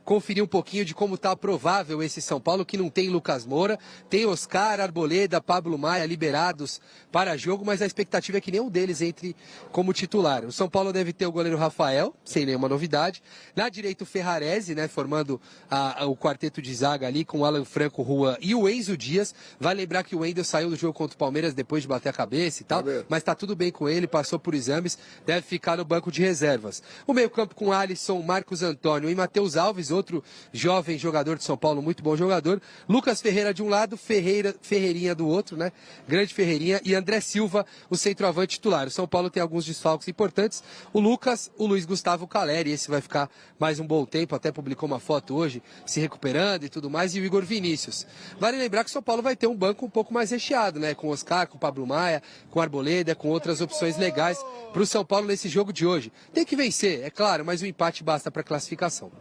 conferir um pouquinho de como está provável esse São Paulo, que não tem Lucas Moura, tem Oscar, Arboleda, Pablo Maia liberados para jogo, mas a expectativa é que nenhum deles entre como titular. O São Paulo deve ter o goleiro Rafael, sem nenhuma novidade. Na direita o Ferrarese, né, formando o quarteto de zaga ali com o Alan Franco, Juan e o Enzo Dias. Vai lembrar que o Wendel saiu do jogo contra o Palmeiras depois de bater a cabeça e tal, mas está tudo bem com ele, passou por exames, deve ficar no banco de reservas. O meio-campo com Alisson, Marcos Antônio e Matheus Alves, outro jovem jogador de São Paulo, muito bom jogador. Lucas Ferreira de um lado, Ferreirinha do outro, né? Grande Ferreirinha, e André Silva, o centroavante titular. O São Paulo tem alguns desfalques importantes. O Lucas, o Luiz Gustavo Caleri, esse vai ficar mais um bom tempo, até publicou uma foto hoje, se recuperando e tudo mais, e o Igor Vinícius. Vale lembrar que o São Paulo vai ter um banco um pouco mais recheado, né? Com o Oscar, com o Pablo Maia, com o Arboleda, com outras opções legais para o São Paulo nesse jogo de hoje. Tem que vencer, é claro, mas o empate basta para a classificação.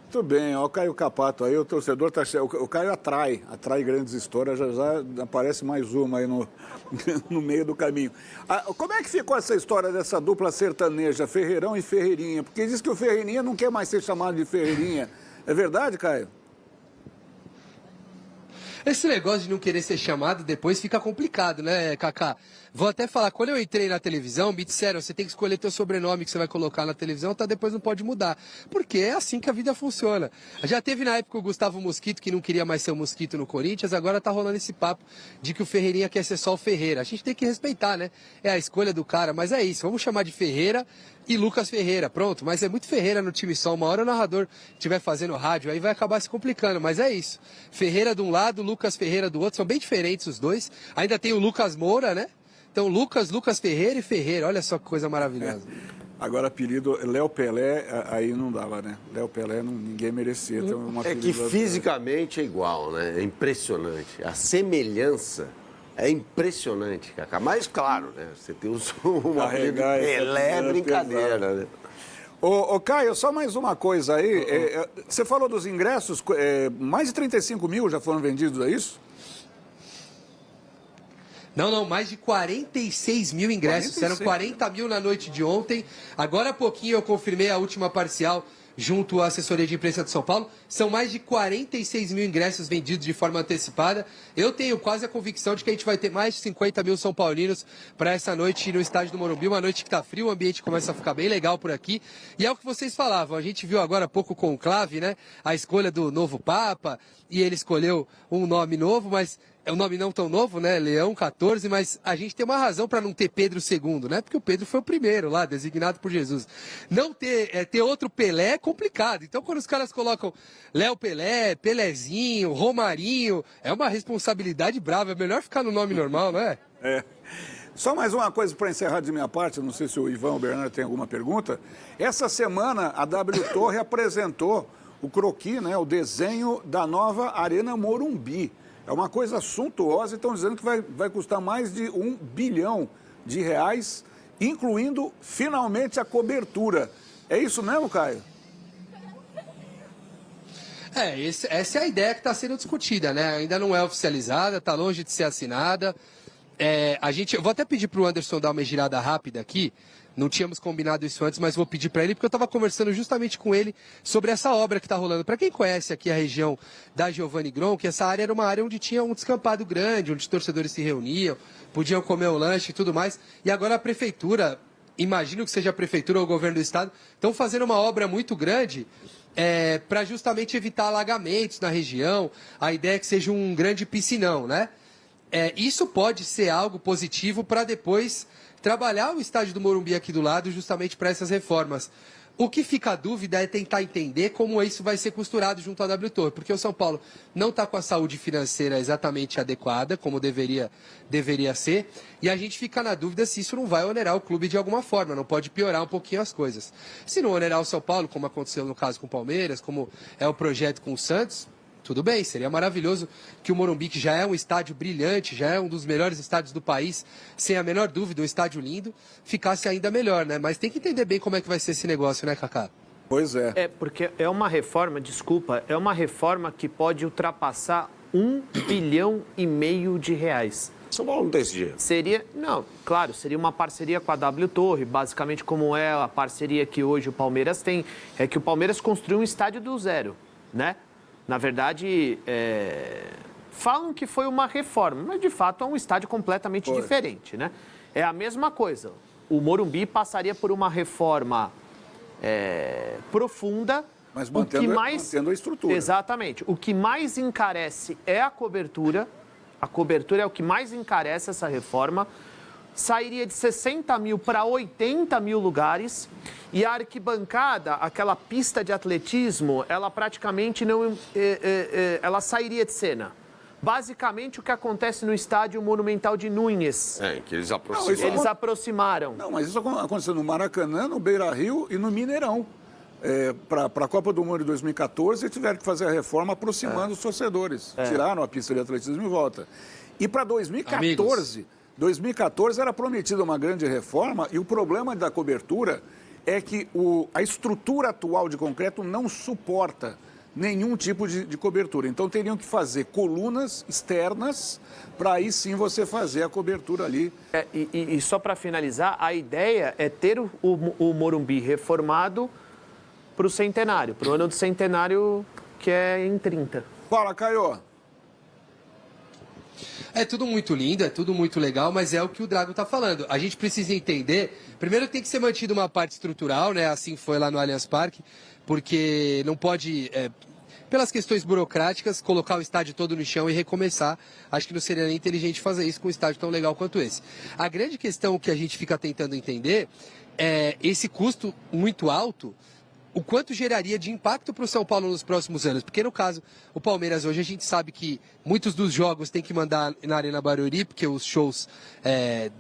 Muito bem, ó, o Caio Capato aí, o torcedor tá cheio. O Caio atrai grandes histórias, já aparece mais uma aí no meio do caminho. Como é que ficou essa história dessa dupla sertaneja, Ferreirão e Ferreirinha? Porque diz que o Ferreirinha não quer mais ser chamado de Ferreirinha. É verdade, Caio? Esse negócio de não querer ser chamado depois fica complicado, né, Kaká? Vou até falar, quando eu entrei na televisão, me disseram, você tem que escolher teu sobrenome que você vai colocar na televisão, tá? Depois não pode mudar. Porque é assim que a vida funciona. Já teve na época o Gustavo Mosquito, que não queria mais ser o Mosquito no Corinthians, agora tá rolando esse papo de que o Ferreirinha quer ser só o Ferreira. A gente tem que respeitar, né? É a escolha do cara, mas é isso, vamos chamar de Ferreira e Lucas Ferreira, pronto. Mas é muito Ferreira no time só, uma hora o narrador estiver fazendo rádio, aí vai acabar se complicando, mas é isso. Ferreira de um lado, Lucas Ferreira do outro, são bem diferentes os dois. Ainda tem o Lucas Moura, né? Então, Lucas Ferreira e Ferreira, olha só que coisa maravilhosa. Agora, apelido Léo Pelé, aí não dava, né? Léo Pelé, ninguém merecia ter uma É que fisicamente é igual, né? É impressionante. A semelhança é impressionante, Cacá. Mas, claro, né? Você tem um apelido Pelé, é brincadeira, né? Ô, Caio, só mais uma coisa aí. Você falou dos ingressos, mais de 35 mil já foram vendidos, é isso? Não, mais de 46 mil ingressos. 46. Eram 40 mil na noite de ontem. Agora há pouquinho eu confirmei a última parcial junto à assessoria de imprensa de São Paulo. São mais de 46 mil ingressos vendidos de forma antecipada. Eu tenho quase a convicção de que a gente vai ter mais de 50 mil São Paulinos para essa noite no estádio do Morumbi. Uma noite que está frio, o ambiente começa a ficar bem legal por aqui. E é o que vocês falavam. A gente viu agora há pouco o conclave, né? A escolha do novo Papa. E ele escolheu um nome novo, mas é um nome não tão novo, né? Leão XIV, mas a gente tem uma razão para não ter Pedro II, né? Porque o Pedro foi o primeiro lá, designado por Jesus. Não ter outro Pelé é complicado. Então, quando os caras colocam Léo Pelé, Pelezinho, Romarinho, é uma responsabilidade brava. É melhor ficar no nome normal, não é? É. Só mais uma coisa para encerrar de minha parte, não sei se o Ivan ou o Bernardo tem alguma pergunta. Essa semana a W Torre apresentou o croquis, né? O desenho da nova Arena Morumbi. É uma coisa suntuosa e estão dizendo que vai custar mais de R$1 bilhão, incluindo finalmente a cobertura. É isso mesmo, Caio? Essa é a ideia que está sendo discutida, né? Ainda não é oficializada, está longe de ser assinada. Eu vou até pedir para o Anderson dar uma girada rápida aqui. Não tínhamos combinado isso antes, mas vou pedir para ele, porque eu estava conversando justamente com ele sobre essa obra que está rolando. Para quem conhece aqui a região da Giovanni Gronchi, essa área era uma área onde tinha um descampado grande, onde os torcedores se reuniam, podiam comer o lanche e tudo mais. E agora a prefeitura, imagino que seja a prefeitura ou o governo do estado, estão fazendo uma obra muito grande para justamente evitar alagamentos na região. A ideia é que seja um grande piscinão, né? Isso pode ser algo positivo para depois trabalhar o estádio do Morumbi aqui do lado justamente para essas reformas. O que fica a dúvida é tentar entender como isso vai ser costurado junto à W Torre, porque o São Paulo não está com a saúde financeira exatamente adequada, como deveria ser, e a gente fica na dúvida se isso não vai onerar o clube de alguma forma, não pode piorar um pouquinho as coisas. Se não onerar o São Paulo, como aconteceu no caso com o Palmeiras, como é o projeto com o Santos, tudo bem, seria maravilhoso que o Morumbi, que já é um estádio brilhante, já é um dos melhores estádios do país, sem a menor dúvida, um estádio lindo, ficasse ainda melhor, né? Mas tem que entender bem como é que vai ser esse negócio, né, Kaká? Pois é. Porque é uma reforma, é uma reforma que pode ultrapassar R$1,5 bilhão de reais. São Paulo não tem esse dinheiro. Claro, seria uma parceria com a W Torre, basicamente como é a parceria que hoje o Palmeiras tem, é que o Palmeiras construiu um estádio do zero, né? Na verdade, falam que foi uma reforma, mas de fato é um estádio completamente diferente, né? É a mesma coisa. O Morumbi passaria por uma reforma profunda. Mas mantendo a estrutura. Exatamente. O que mais encarece é a cobertura. A cobertura é o que mais encarece essa reforma. Sairia de 60 mil para 80 mil lugares. E a arquibancada, aquela pista de atletismo, ela praticamente não... ela sairia de cena. Basicamente, o que acontece no estádio Monumental de Núñez. Que eles aproximaram. Eles aproximaram. Não, mas isso aconteceu no Maracanã, no Beira-Rio e no Mineirão. Para a Copa do Mundo de 2014, tiveram que fazer a reforma aproximando os torcedores. Tiraram a pista de atletismo e volta. E para 2014 era prometida uma grande reforma e o problema da cobertura é que a estrutura atual de concreto não suporta nenhum tipo de cobertura. Então teriam que fazer colunas externas para aí sim você fazer a cobertura ali. E só para finalizar, a ideia é ter o Morumbi reformado para o centenário, para o ano do centenário, que é em 30. Fala, Caio. É tudo muito lindo, é tudo muito legal, mas é o que o Drago está falando. A gente precisa entender, primeiro que tem que ser mantida uma parte estrutural, né? Assim foi lá no Allianz Parque, porque não pode, pelas questões burocráticas, colocar o estádio todo no chão e recomeçar. Acho que não seria nem inteligente fazer isso com um estádio tão legal quanto esse. A grande questão que a gente fica tentando entender é esse custo muito alto, o quanto geraria de impacto para o São Paulo nos próximos anos. Porque, no caso, o Palmeiras hoje, a gente sabe que muitos dos jogos tem que mandar na Arena Barueri, porque os shows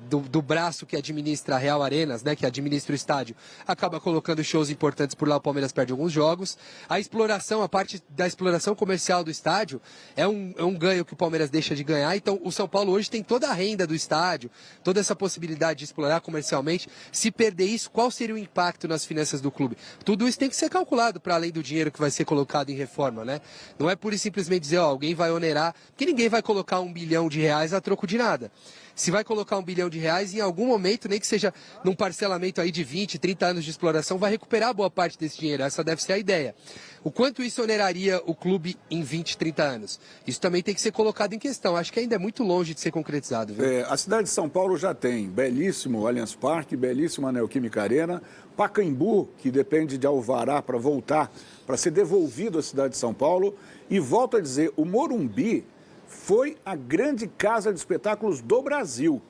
do braço que administra a Real Arenas, né, que administra o estádio, acaba colocando shows importantes por lá, o Palmeiras perde alguns jogos. A exploração, a parte da exploração comercial do estádio é um ganho que o Palmeiras deixa de ganhar. Então, o São Paulo hoje tem toda a renda do estádio, toda essa possibilidade de explorar comercialmente. Se perder isso, qual seria o impacto nas finanças do clube? Tudo isso tem que ser calculado para além do dinheiro que vai ser colocado em reforma, né? Não é pura e simplesmente dizer, alguém vai onerar, porque ninguém vai colocar R$1 bilhão a troco de nada. Se vai colocar R$1 bilhão, em algum momento, nem que seja num parcelamento aí de 20, 30 anos de exploração, vai recuperar boa parte desse dinheiro. Essa deve ser a ideia. O quanto isso oneraria o clube em 20, 30 anos? Isso também tem que ser colocado em questão. Acho que ainda é muito longe de ser concretizado. Viu? A cidade de São Paulo já tem belíssimo Allianz Parque, belíssimo a Neoquímica Arena, Pacaembu, que depende de alvará para voltar, para ser devolvido à cidade de São Paulo. E volto a dizer, o Morumbi foi a grande casa de espetáculos do Brasil,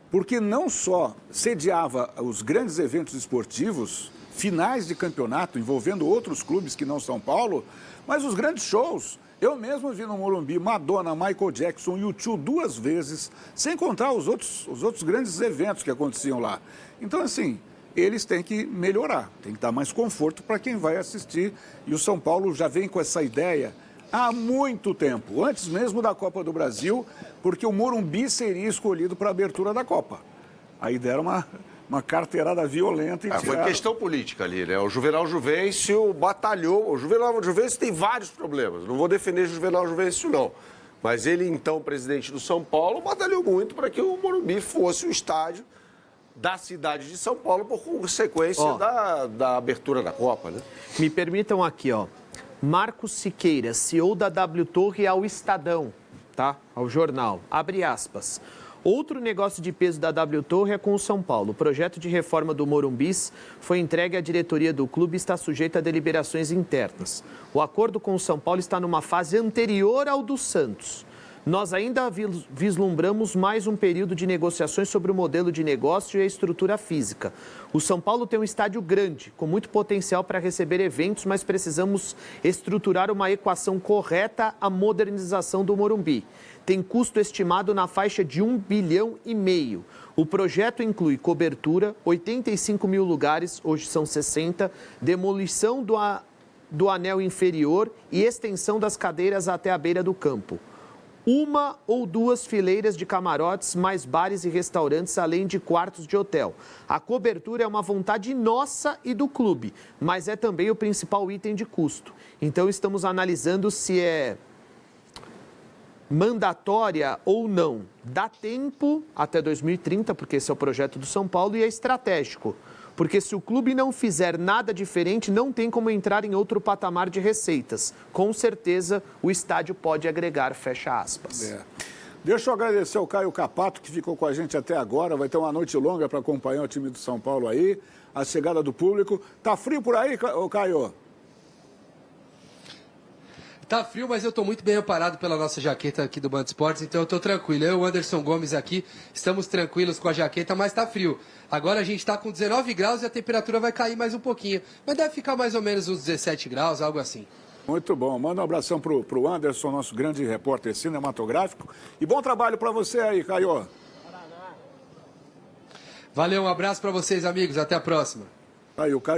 porque não só sediava os grandes eventos esportivos, finais de campeonato envolvendo outros clubes que não São Paulo, mas os grandes shows. Eu mesmo vi no Morumbi Madonna, Michael Jackson e U2 2 vezes, sem contar os outros grandes eventos que aconteciam lá. Então, assim, eles têm que melhorar, tem que dar mais conforto para quem vai assistir. E o São Paulo já vem com essa ideia há muito tempo, antes mesmo da Copa do Brasil, porque o Morumbi seria escolhido para a abertura da Copa. Aí deram uma carteirada violenta e foi questão política ali, né? O Juvenal Juvencio batalhou. O Juvenal Juvencio tem vários problemas. Não vou defender o Juvenal Juvencio, não. Mas ele, então, presidente do São Paulo, batalhou muito para que o Morumbi fosse o estádio da cidade de São Paulo por consequência da abertura da Copa, né? Me permitam aqui, Marcos Siqueira, CEO da W Torre, ao Estadão, tá? Ao jornal. Abre aspas. Outro negócio de peso da W Torre é com o São Paulo. O projeto de reforma do Morumbis foi entregue à diretoria do clube e está sujeito a deliberações internas. O acordo com o São Paulo está numa fase anterior ao do Santos. Nós ainda vislumbramos mais um período de negociações sobre o modelo de negócio e a estrutura física. O São Paulo tem um estádio grande, com muito potencial para receber eventos, mas precisamos estruturar uma equação correta à modernização do Morumbi. Tem custo estimado na faixa de R$1,5 bilhão. O projeto inclui cobertura, 85 mil lugares, hoje são 60, demolição do anel inferior e extensão das cadeiras até a beira do campo. 1 ou 2 fileiras de camarotes, mais bares e restaurantes, além de quartos de hotel. A cobertura é uma vontade nossa e do clube, mas é também o principal item de custo. Então, estamos analisando se é mandatória ou não? Dá tempo até 2030, porque esse é o projeto do São Paulo, e é estratégico. Porque se o clube não fizer nada diferente, não tem como entrar em outro patamar de receitas. Com certeza, o estádio pode agregar, fecha aspas. Deixa eu agradecer ao Caio Capato, que ficou com a gente até agora. Vai ter uma noite longa para acompanhar o time do São Paulo aí, a chegada do público. Tá frio por aí, ô Caio? Tá frio, mas eu tô muito bem amparado pela nossa jaqueta aqui do Band Esportes, então eu tô tranquilo. Eu e o Anderson Gomes aqui estamos tranquilos com a jaqueta, mas tá frio. Agora a gente tá com 19 graus e a temperatura vai cair mais um pouquinho. Mas deve ficar mais ou menos uns 17 graus, algo assim. Muito bom. Manda um abração pro Anderson, nosso grande repórter cinematográfico. E bom trabalho para você aí, Caio. Valeu, um abraço para vocês, amigos. Até a próxima. Aí, o Caio.